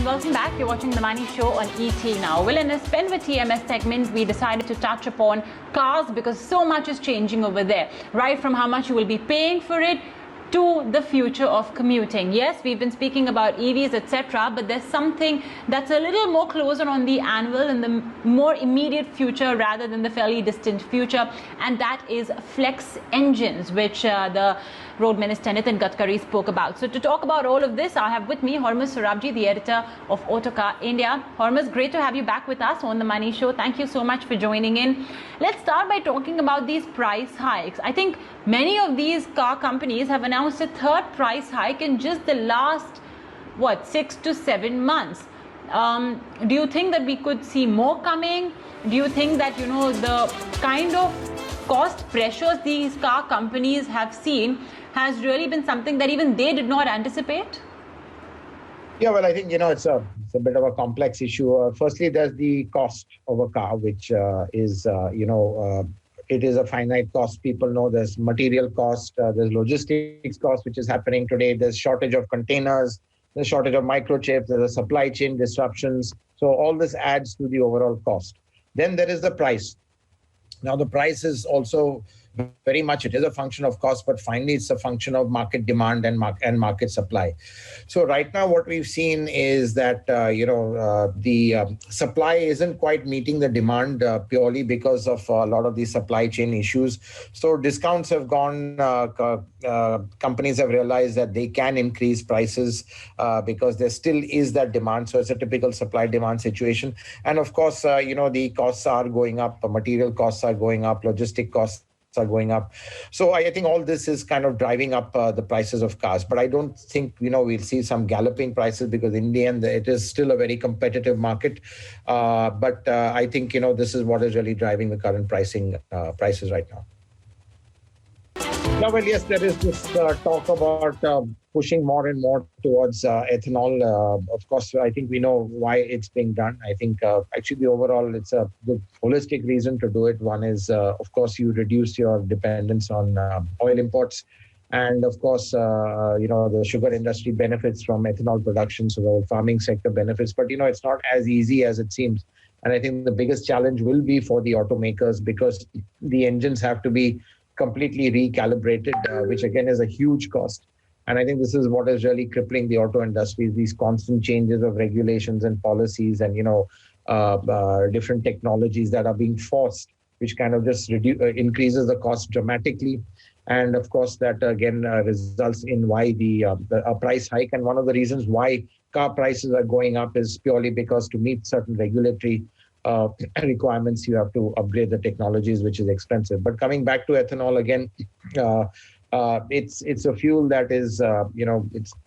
and welcome back. You're watching The Money Show on ET now. Well, in a Spend with TMS segment, we decided to touch upon cars because so much is changing over there. Right from how much you will be paying for it to the future of commuting. Yes, we've been speaking about EVs, etc., but there's something that's a little more closer on the anvil in the more immediate future rather than the fairly distant future, and that is flex engines, which the Road Minister Nitin Gadkari spoke about. So to talk about all of this, I have with me Hormuz Surabji, the editor of Autocar India. Hormuz, great to have you back with us on The Money Show. Thank you so much for joining in. Let's start by talking about these price hikes. I think many of these car companies have announced a third price hike in just the last, 6 to 7 months. Do you think that we could see more coming? Do you think that, the kind of cost pressures these car companies have seen has really been something that even they did not anticipate? Yeah, well, I think, it's a bit of a complex issue. Firstly, there's the cost of a car, which is, it is a finite cost. People know there's material cost, there's logistics cost, which is happening today. There's shortage of containers, there's shortage of microchips, there's a supply chain disruptions. So all this adds to the overall cost. Then there is the price. Now, the price is also very much, it is a function of cost, but finally it's a function of market demand and market supply. So right now what we've seen is that, the supply isn't quite meeting the demand purely because of a lot of these supply chain issues. So discounts have gone, companies have realized that they can increase prices because there still is that demand. So it's a typical supply demand situation. And of course, the costs are going up, material costs are going up, logistic costs are going up. So I think all this is kind of driving up the prices of cars. But I don't think, we'll see some galloping prices because in the end, it is still a very competitive market. But I think, this is what is really driving the current prices right now. Now, well, yes, there is this talk about pushing more and more towards ethanol. Of course, I think we know why it's being done. I think actually overall, it's a good holistic reason to do it. One is, of course, you reduce your dependence on oil imports. And of course, the sugar industry benefits from ethanol production, so the farming sector benefits. But, it's not as easy as it seems. And I think the biggest challenge will be for the automakers because the engines have to be completely recalibrated, which again is a huge cost. And I think this is what is really crippling the auto industry, these constant changes of regulations and policies and, different technologies that are being forced, which kind of just increases the cost dramatically. And of course, that again results in why a price hike. And one of the reasons why car prices are going up is purely because to meet certain regulatory requirements, you have to upgrade the technologies, which is expensive. But coming back to ethanol again, it's a fuel that is,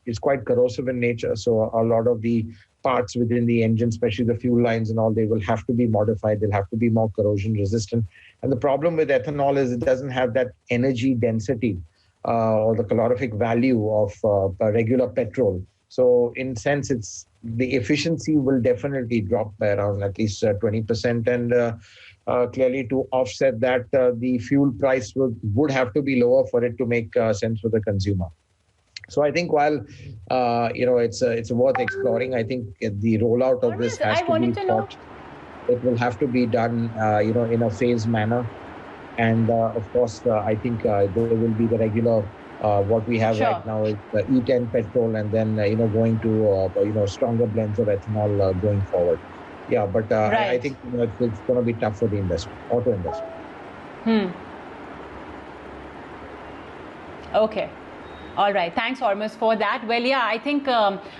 it's quite corrosive in nature. So a lot of the parts within the engine, especially the fuel lines and all, they will have to be modified. They'll have to be more corrosion resistant. And the problem with ethanol is it doesn't have that energy density or the calorific value of regular petrol. So in sense, the efficiency will definitely drop by around at least 20%. And clearly to offset that, the fuel price would have to be lower for it to make sense for the consumer. So I think while, it's worth exploring, I think the rollout of this has to be thought. It will have to be done, in a phased manner. And of course, I think there will be the regular what we have right now is the E10 petrol and then, going to, stronger blends of ethanol going forward. Yeah, but I think it's going to be tough for the industry, auto industry. Okay. All right. Thanks, Hormuz, for that. Well, yeah, I think,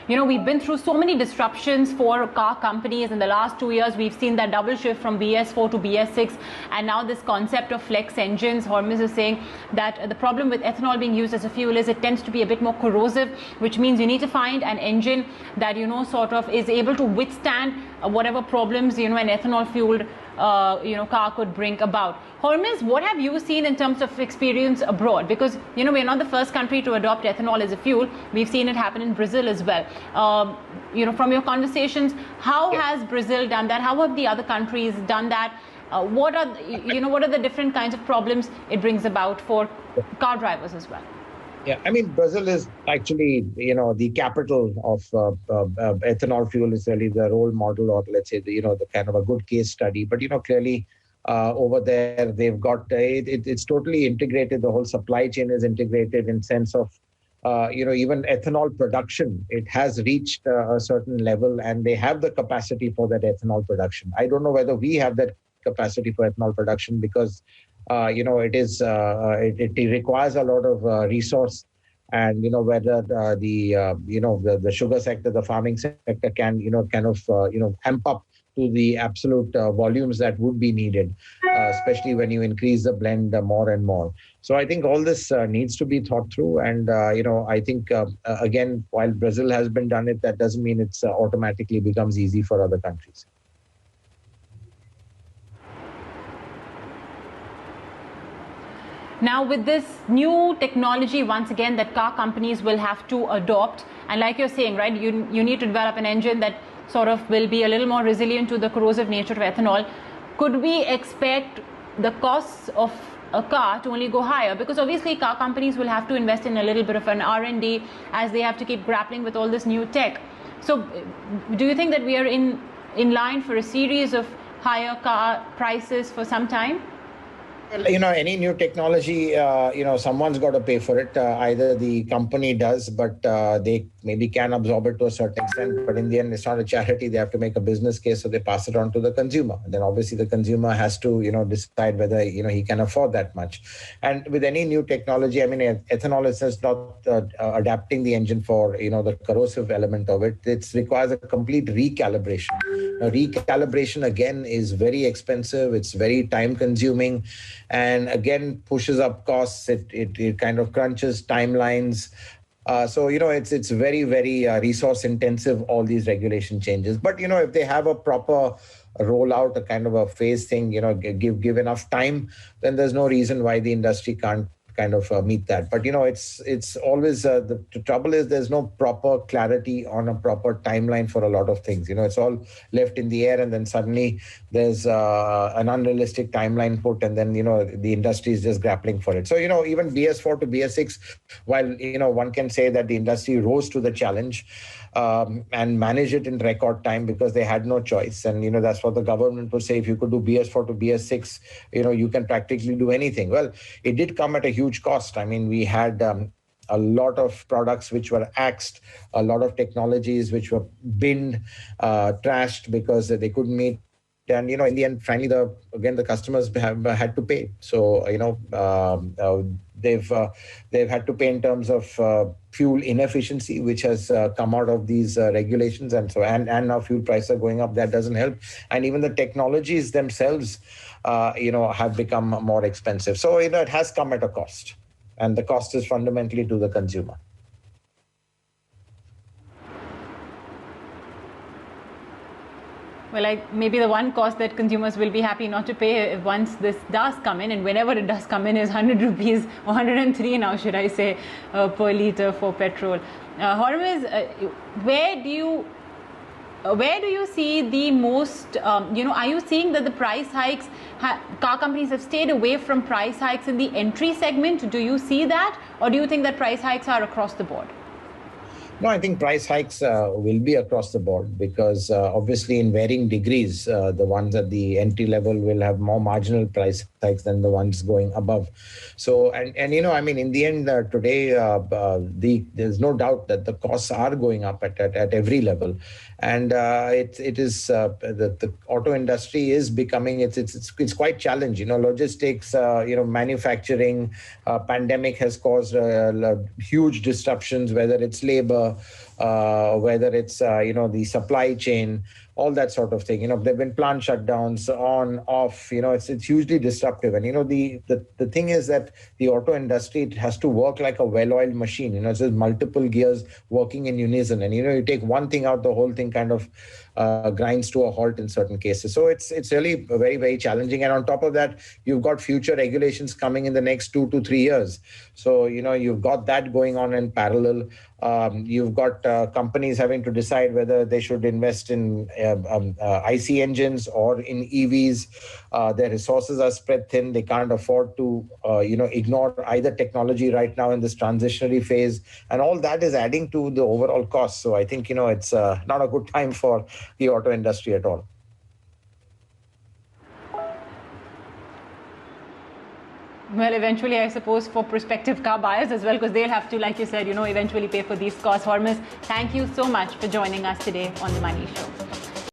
we've been through so many disruptions for car companies in the last 2 years. We've seen that double shift from BS4 to BS6. And now this concept of flex engines. Hormuz is saying that the problem with ethanol being used as a fuel is it tends to be a bit more corrosive, which means you need to find an engine that, sort of is able to withstand whatever problems, an ethanol fueled car could bring about. Hormuz, what have you seen in terms of experience abroad? Because, we're not the first country to adopt ethanol as a fuel. We've seen it happen in Brazil as well. From your conversations, how has Brazil done that? How have the other countries done that? What are the different kinds of problems it brings about for car drivers as well? Yeah, I mean, Brazil is actually, the capital of ethanol fuel is really the role model, or let's say, the kind of a good case study. But, clearly over there, they've got, it's totally integrated. The whole supply chain is integrated in sense of, even ethanol production. It has reached a certain level and they have the capacity for that ethanol production. I don't know whether we have that capacity for ethanol production because it requires a lot of resource, and whether the sugar sector, the farming sector can kind of amp up to the absolute volumes that would be needed, especially when you increase the blend more and more. So I think all this needs to be thought through, and I think again, while Brazil has been done it, that doesn't mean it's automatically becomes easy for other countries. Now, with this new technology, once again, that car companies will have to adopt, and like you're saying, right, you need to develop an engine that sort of will be a little more resilient to the corrosive nature of ethanol. Could we expect the costs of a car to only go higher? Because obviously car companies will have to invest in a little bit of an R&D as they have to keep grappling with all this new tech. So do you think that we are in line for a series of higher car prices for some time? Any new technology, someone's got to pay for it. Either the company does, but they maybe can absorb it to a certain extent. But in the end, it's not a charity. They have to make a business case, so they pass it on to the consumer. And then obviously the consumer has to, decide whether, he can afford that much. And with any new technology, I mean, ethanol is just not adapting the engine for, the corrosive element of it. It requires a complete recalibration. Now, recalibration, again, is very expensive. It's very time consuming, and again pushes up costs. It kind of crunches timelines. So it's very, very resource intensive, all these regulation changes. But if they have a proper rollout, a kind of a phase thing, give enough time, then there's no reason why the industry can't kind of meet that. But it's always the trouble is there's no proper clarity on a proper timeline for a lot of things. It's all left in the air, and then suddenly there's an unrealistic timeline put, and then the industry is just grappling for it. So even BS4 to BS6, while one can say that the industry rose to the challenge and managed it in record time because they had no choice. And that's what the government would say: if you could do BS4 to BS6, you can practically do anything. Well, it did come at a huge cost. I mean, we had a lot of products which were axed, a lot of technologies which were binned, trashed because they couldn't meet. And in the end, finally, the customers have had to pay. So they've had to pay in terms of fuel inefficiency, which has come out of these regulations, and now fuel prices are going up. That doesn't help, and even the technologies themselves, have become more expensive. So it has come at a cost, and the cost is fundamentally to the consumer. Well, maybe the one cost that consumers will be happy not to pay once this does come in, and whenever it does come in, is 100 rupees, or 103 now, should I say, per litre for petrol. Hormiz, where do you see the most, are you seeing that the price hikes, car companies have stayed away from price hikes in the entry segment? Do you see that? Or do you think that price hikes are across the board? No, I think price hikes will be across the board because obviously in varying degrees, the ones at the entry level will have more marginal price hikes than the ones going above. So, and I mean, in the end, today, there's no doubt that the costs are going up at every level. And it is the auto industry is becoming, it's quite challenging. Logistics, manufacturing, pandemic has caused huge disruptions, whether it's labor, whether it's the supply chain, all that sort of thing. There've been plant shutdowns on, off. It's hugely disruptive. And the thing is that the auto industry, it has to work like a well-oiled machine. It's just multiple gears working in unison. And you take one thing out, the whole thing kind of grinds to a halt in certain cases. So it's really very, very challenging. And on top of that, you've got future regulations coming in the next 2 to 3 years. So you've got that going on in parallel. You've got companies having to decide whether they should invest in IC engines or in EVs. Their resources are spread thin. They can't afford to, ignore either technology right now in this transitionary phase. And all that is adding to the overall cost. So I think, it's not a good time for the auto industry at all. Well, eventually, I suppose, for prospective car buyers as well, because they'll have to, like you said, eventually pay for these costs. Hormuz, thank you so much for joining us today on The Money Show.